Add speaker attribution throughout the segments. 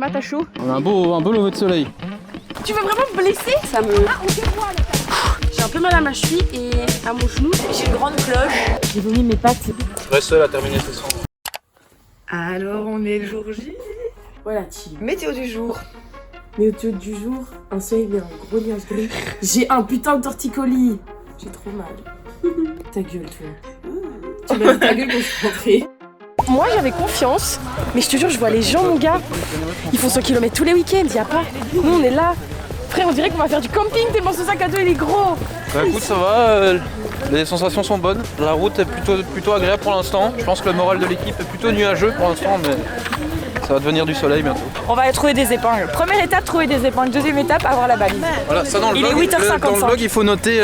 Speaker 1: Emma, t'as chaud?
Speaker 2: On a un beau lever de soleil.
Speaker 1: Tu veux vraiment me blesser? Ça me... J'ai un peu mal à ma cheville et à mon genou. J'ai une grande cloche. J'ai vomi mes pattes.
Speaker 2: Reste seul à terminer tes soins.
Speaker 1: Alors, on est le jour J. Voilà, team. Météo du jour. Météo du jour, un soleil mais un gros nuage gris. J'ai un putain de torticolis. J'ai trop mal. Ta gueule, toi. Tu m'as dit ta gueule quand je suis rentrée. Moi j'avais confiance, mais je te jure, je vois les gens, mon gars. Ils font 100 km tous les week-ends, y a pas. Nous on est là. Frère, on dirait qu'on va faire du camping tellement ce sac à dos il est gros.
Speaker 2: Bah écoute, ça va, les sensations sont bonnes. La route est plutôt agréable pour l'instant. Je pense que le moral de l'équipe est plutôt nuageux pour l'instant, mais ça va devenir du soleil bientôt.
Speaker 3: On va trouver des épingles. Première étape, trouver des épingles. Deuxième étape, avoir la balise.
Speaker 2: Voilà, ça dans le vlog,
Speaker 3: Il est 8h55.
Speaker 2: dans le vlog, il faut noter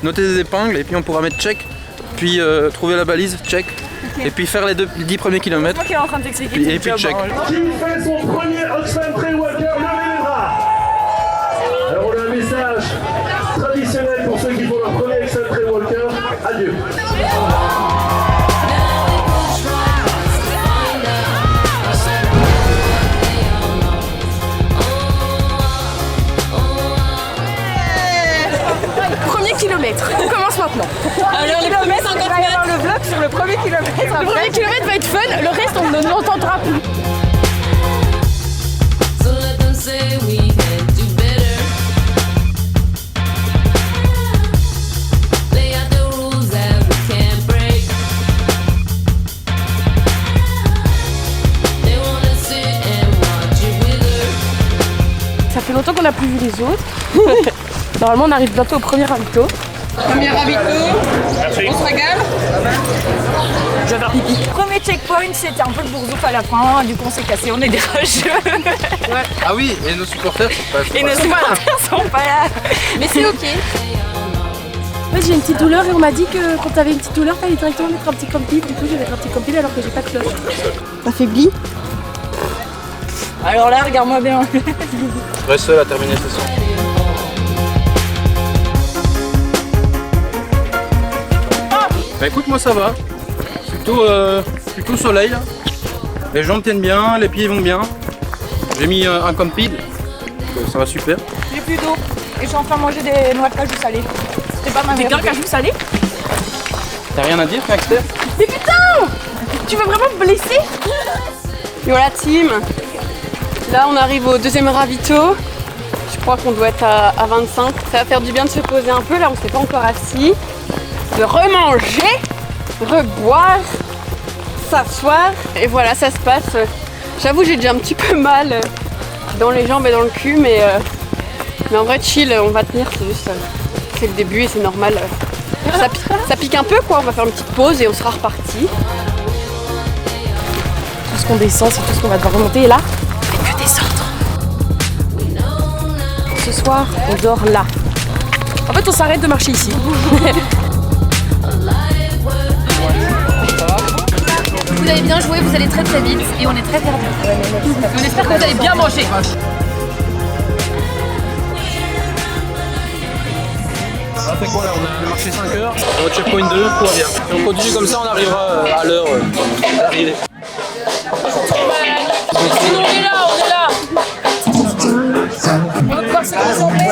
Speaker 2: des épingles et puis on pourra mettre check. Puis trouver la balise, check. Okay. Et puis faire les 10 premiers kilomètres.
Speaker 3: C'est moi qui est en train de t'expliquer.
Speaker 2: Et puis check.
Speaker 4: Qui fait son premier Oxfam Trail Walker, levez les bras. Alors on a un message traditionnel pour ceux qui font leur premier Oxfam Trail Walker. Adieu.
Speaker 1: Premier kilomètre, on commence maintenant.
Speaker 3: Alors les premiers 50 mètres. Il va y avoir le vlog sur le premier kilomètre.
Speaker 1: Le premier kilomètre va être fun, le reste on ne l'entendra plus. Ça fait longtemps qu'on n'a plus vu les autres. Normalement on arrive bientôt au premier ravito.
Speaker 3: Premier ravito, on se régale. Je vais faire pipi. Premier checkpoint, c'était un peu le bourzouf à la fin, du coup on s'est cassé, on est des rageux.
Speaker 2: Ouais. Ah oui, et nos supporters sont pas,
Speaker 3: et nos supporters sont pas là. Mais c'est ok.
Speaker 1: En fait j'ai une petite douleur et on m'a dit que quand t'avais une petite douleur t'allais directement mettre un petit compil. Du coup je vais mettre un petit compil alors que j'ai pas de cloche. Affaibli.
Speaker 3: Alors là, regarde-moi bien.
Speaker 2: Reste seul à terminer tes soins. Bah écoute, moi ça va. Plutôt soleil. Là. Les jambes tiennent bien, les pieds vont bien. J'ai mis un compil. Ça va super.
Speaker 3: J'ai plus d'eau et je suis en train de manger des noix de cajou salées. C'était pas ma meilleure.
Speaker 1: Des cajou salés.
Speaker 2: T'as rien à dire, Maxter?
Speaker 1: Mais putain! Tu veux vraiment me blesser?
Speaker 5: Et voilà team, là on arrive au deuxième ravito. Je crois qu'on doit être à 25. Ça va faire du bien de se poser un peu, là on s'est pas encore assis. De remanger, reboire, s'asseoir. Et voilà, ça se passe. J'avoue j'ai déjà un petit peu mal dans les jambes et dans le cul, mais en vrai chill, on va tenir, c'est juste c'est le début et c'est normal. Ça pique un peu quoi, on va faire une petite pause et on sera reparti.
Speaker 1: Tout ce qu'on descend, c'est tout ce qu'on va devoir remonter. Et là, on fait que descendre. Ce soir, on dort là. En fait, on s'arrête de marcher ici.
Speaker 6: Vous avez bien joué, vous allez très très vite et on est très perdus. On espère que vous allez bien manger.
Speaker 2: Ça fait quoi là? On a marché 5 heures, on va checkpoint 2, tout va bien. Et on continue comme ça, on arrivera à l'heure à l'arrivée.
Speaker 6: On est là. On va pouvoir se concentrer.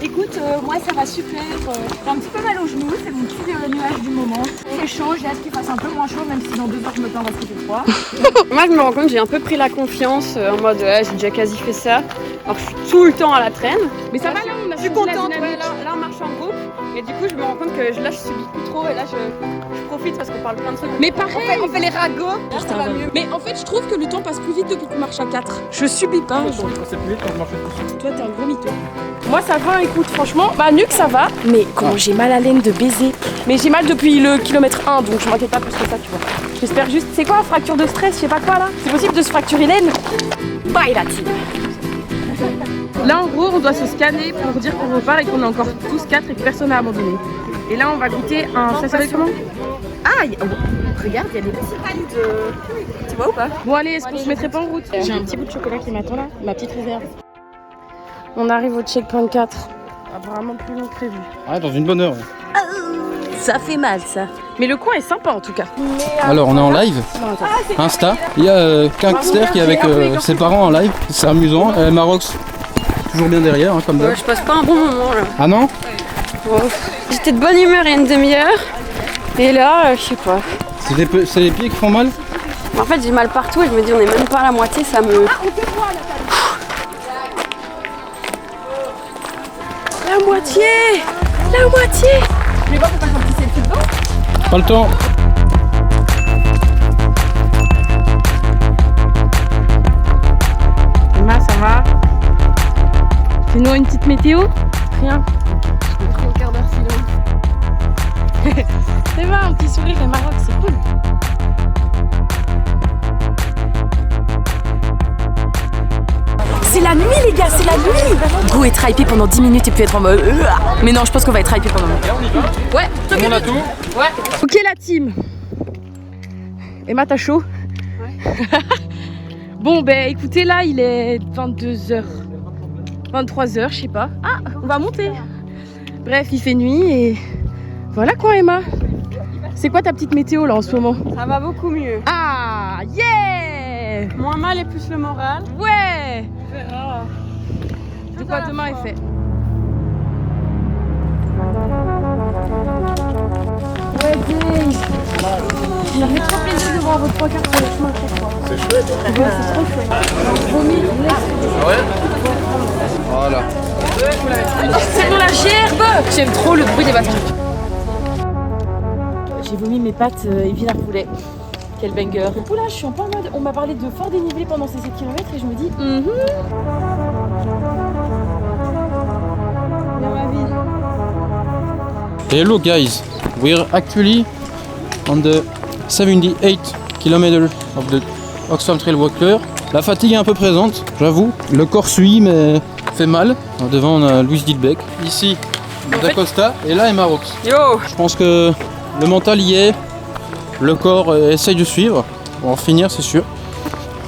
Speaker 3: Écoute, moi ça va super. J'ai un petit peu mal au genou, c'est mon petit nuage du moment. C'est chaud, j'ai hâte qu'il fasse un peu moins chaud, même si dans 2 heures je me plains parce qu'il fait froid.
Speaker 5: Moi je me rends compte, j'ai un peu pris la confiance en mode ouais, j'ai déjà quasi fait ça. Alors je suis tout le temps à la traîne.
Speaker 1: Mais ça va là, on a
Speaker 5: Je suis contente, ouais, là on marche en groupe. Et du coup je me rends compte que là je subis plus trop et là je profite parce qu'on parle plein de trucs.
Speaker 1: Mais pareil,
Speaker 5: On fait les ragots, ça va mieux.
Speaker 1: Mais en fait, je trouve que le temps passe plus vite depuis qu'on marche à 4. Je subis pas.
Speaker 2: C'est plus vite quand je marche tout seul.
Speaker 1: Toi, t'es un gros mytho. Moi, ça va, écoute, franchement. Bah, Nuque, ça va. Mais comment j'ai mal à l'aine de baiser. Mais j'ai mal depuis le kilomètre 1, donc je m'inquiète pas plus que ça, tu vois. J'espère juste. C'est quoi, fracture de stress, je sais pas quoi là? C'est possible de se fracturer l'aine? Bye la team. Là, en gros, on doit se scanner pour dire qu'on repart et qu'on est encore tous 4 et que personne n'a abandonné. Et là, on va goûter un. Ça s'appelle comment? Ah, regarde, il y a des petits pailles de. Tu vois ou pas? Bon, allez, est-ce qu'on se mettrait pas en route? J'ai un petit bout de chocolat qui m'attend là, ma petite réserve. On arrive au checkpoint 4. Apparemment plus long que prévu.
Speaker 2: Ah, dans une bonne heure.
Speaker 1: Ça fait mal ça. Mais le coin est sympa en tout cas.
Speaker 2: Alors, on est en live. Insta. Il y a Kingster qui est avec ses parents en live. C'est amusant. Marox, toujours bien derrière, hein, comme d'hab.
Speaker 5: Je passe pas un bon moment là.
Speaker 2: Ah non?
Speaker 5: J'étais de bonne humeur il y a une demi-heure. Et là, je sais pas.
Speaker 2: C'est les pieds qui font mal?
Speaker 5: En fait, j'ai mal partout et je me dis, on est même pas à la moitié, ça me.
Speaker 1: La moitié. La moitié.
Speaker 6: Je vais voir pour pas qu'on puisse être dedans.
Speaker 2: Pas le temps.
Speaker 1: Emma, ça va? Fais-nous une petite météo? Rien.
Speaker 5: Un quart d'heure silence.
Speaker 1: C'est vrai, un petit sourire et Maroc, c'est cool. C'est la nuit les gars, c'est la nuit. Go être hypé pendant 10 minutes et puis être en mode mais non, je pense qu'on va être hypé pendant longtemps. Ouais,
Speaker 2: Tout le monde a tout?
Speaker 1: ouais. Ok la team. Emma, t'as chaud?
Speaker 5: Ouais.
Speaker 1: Bon ben écoutez, là il est 22h. 23h, je sais pas. Ah, on va monter. Bref, il fait nuit et voilà quoi Emma. C'est quoi ta petite météo là en ce moment?
Speaker 5: Ça va beaucoup mieux.
Speaker 1: Ah, yeah.
Speaker 5: Moins mal et plus le moral.
Speaker 1: Ouais. De quoi demain est fait. Ouais, Dave. Ça fait trop plaisir de voir votre pancarte sur le chemin à chaque fois. C'est chouette. Ouais, c'est trop chouette.
Speaker 2: Ouais. Voilà.
Speaker 1: C'est dans la gerbe. J'aime trop le bruit des bâtons. J'ai vomi mes pâtes et villard poulet. Quel banger. Oh là, je suis un peu en mode. On m'a parlé de fort dénivelé pendant ces 7 km et je me dis.
Speaker 2: Hello guys, we're actually on the 78 km of the Oxfam Trail Walker. La fatigue est un peu présente, j'avoue. Le corps suit mais fait mal. Devant on a Louise Dilbeck. Ici, D'Acosta et là Emma Rox.
Speaker 5: Yo.
Speaker 2: Je pense que le mental y est, le corps essaye de suivre. On va en finir c'est sûr.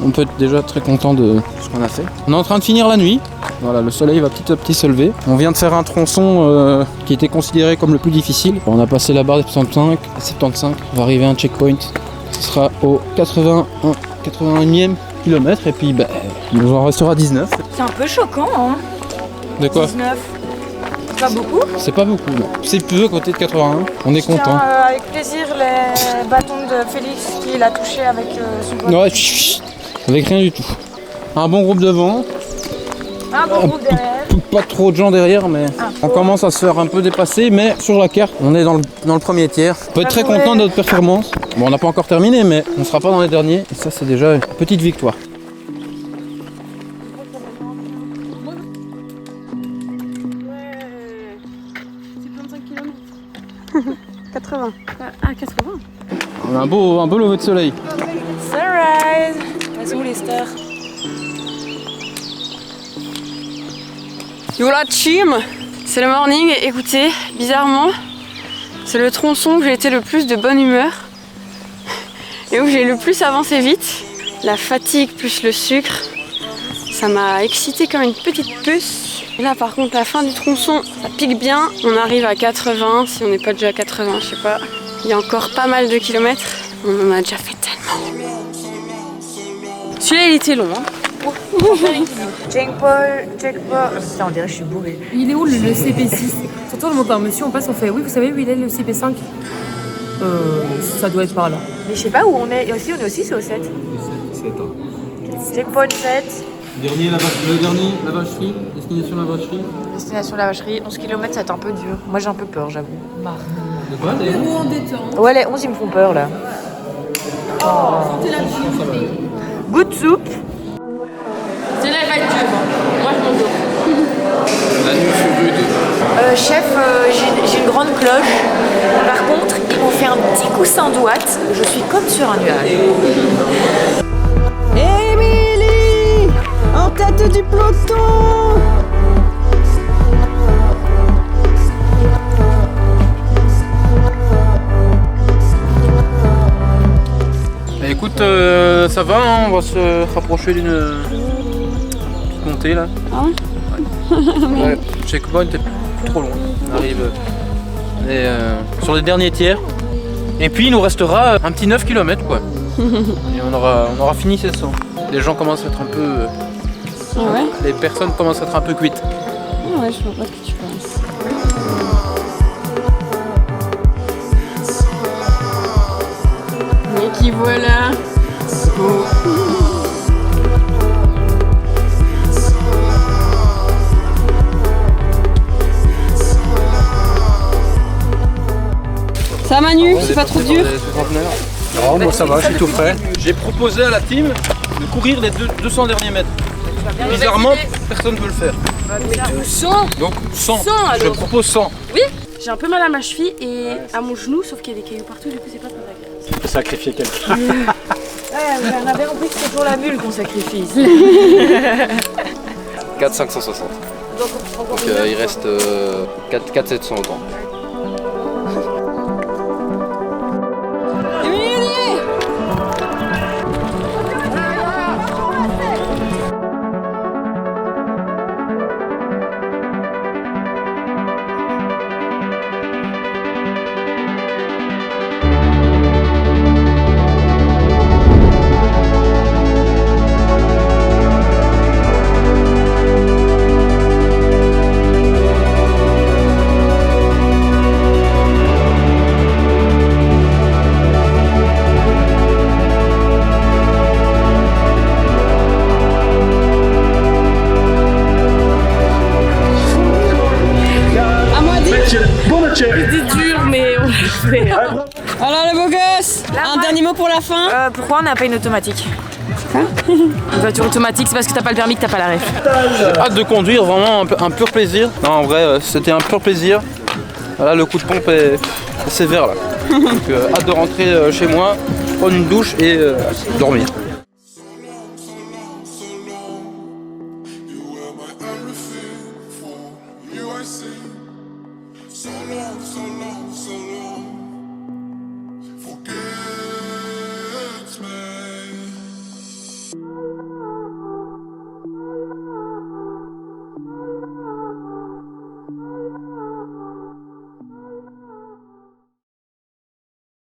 Speaker 2: On peut être déjà très content de ce qu'on a fait. On est en train de finir la nuit. Voilà, le soleil va petit à petit se lever. On vient de faire un tronçon qui était considéré comme le plus difficile. On a passé la barre des 75. On va arriver à un checkpoint. Ce sera au 81e kilomètre et puis il nous en restera 19.
Speaker 3: C'est un peu choquant, hein.
Speaker 2: De quoi?
Speaker 3: 19. Pas beaucoup.
Speaker 2: C'est pas beaucoup, non. C'est peu à côté de 81. On est content.
Speaker 3: Avec plaisir les bâtons de Félix qu'il a touché avec son pote.
Speaker 2: Ouais, chut, avec rien du tout. Un bon groupe devant.
Speaker 3: Un bon groupe derrière.
Speaker 2: Pas trop de gens derrière, mais on commence à se faire un peu dépasser. Mais sur la carte, on est dans le premier tiers. On peut être très content de notre performance. Bon, on n'a pas encore terminé, mais on sera pas dans les derniers. Et ça, c'est déjà une petite victoire.
Speaker 5: C'est 25 km. 80.
Speaker 1: Ah, 80.
Speaker 2: On a un beau lever de soleil.
Speaker 3: Sunrise. Elles sont où les stars?
Speaker 5: Yo la team, c'est le morning et écoutez, bizarrement, c'est le tronçon où j'ai été le plus de bonne humeur et où j'ai le plus avancé vite. La fatigue plus le sucre, ça m'a excité comme une petite puce. Et là par contre la fin du tronçon, ça pique bien, on arrive à 80, si on n'est pas déjà à 80, je sais pas. Il y a encore pas mal de kilomètres, on en a déjà fait tellement.
Speaker 1: Celui-là il était long hein.
Speaker 3: Checkpoint. Ça, on dirait que je suis bourrée.
Speaker 6: Il est où le CP6? Surtout le montant monsieur, on passe, on fait oui, vous savez où il est le CP5? Ça doit être par là.
Speaker 3: Mais je sais pas où on est. Et aussi, on est au 6 ou au 7?
Speaker 2: 7 ans.
Speaker 3: Checkpoint 7.
Speaker 2: Le dernier, la vacherie, destination la vacherie.
Speaker 3: Destination la vacherie. 11 km, ça va être un peu dur. Moi, j'ai un peu peur, j'avoue.
Speaker 2: De quoi d'ailleurs?
Speaker 3: Ouais, les 11, ils me font peur là. Good soup.
Speaker 1: Celui-là il va être dur. Moi je m'en veux.
Speaker 2: La nuit fut rude.
Speaker 3: Chef, j'ai une grande cloche. Par contre, ils m'ont fait un petit coussin d'ouate. Je suis comme sur un nuage.
Speaker 7: Émilie, en tête du peloton.
Speaker 2: Écoute, ça va, hein, on va se rapprocher d'une petite montée là.
Speaker 5: Ah ouais?
Speaker 2: Ouais, checkpoint est plus trop loin. On arrive sur les derniers tiers. Et puis il nous restera un petit 9 km quoi. Et on aura fini 700. Les gens commencent à être un peu...
Speaker 5: Ah ouais?
Speaker 2: Les personnes commencent à être un peu cuites.
Speaker 5: Ah ouais, je vois pas ce que tu penses. Et qui voilà. Ça Manu, c'est pas trop dur?
Speaker 2: Non, moi ça va, je suis tout prêt. J'ai proposé à la team de courir les 200 derniers mètres. Bizarrement, personne ne peut le faire.
Speaker 1: 200.
Speaker 2: Donc 100,
Speaker 1: 100
Speaker 2: je
Speaker 1: alors.
Speaker 2: propose 100.
Speaker 1: Oui, j'ai un peu mal à ma cheville et à mon genou, sauf qu'il y a des cailloux partout, du coup c'est pas très agréable.
Speaker 2: Sacrifier quelqu'un.
Speaker 1: Ouais, on avait compris que c'est pour la bulle qu'on sacrifie.
Speaker 8: 4 560. Donc il reste 4 700 autant.
Speaker 1: C'est dur, mais on l'a fait.
Speaker 5: Alors le beau gosse, un dernier mot pour la fin?
Speaker 1: Pourquoi on n'a pas une automatique? Une voiture automatique, c'est parce que t'as pas le permis que t'as pas la ref.
Speaker 2: J'ai hâte de conduire, vraiment un pur plaisir. Non, en vrai, c'était un pur plaisir. Là, le coup de pompe est sévère là. Donc, hâte de rentrer chez moi, prendre une douche et dormir.
Speaker 9: So long, so long, so long.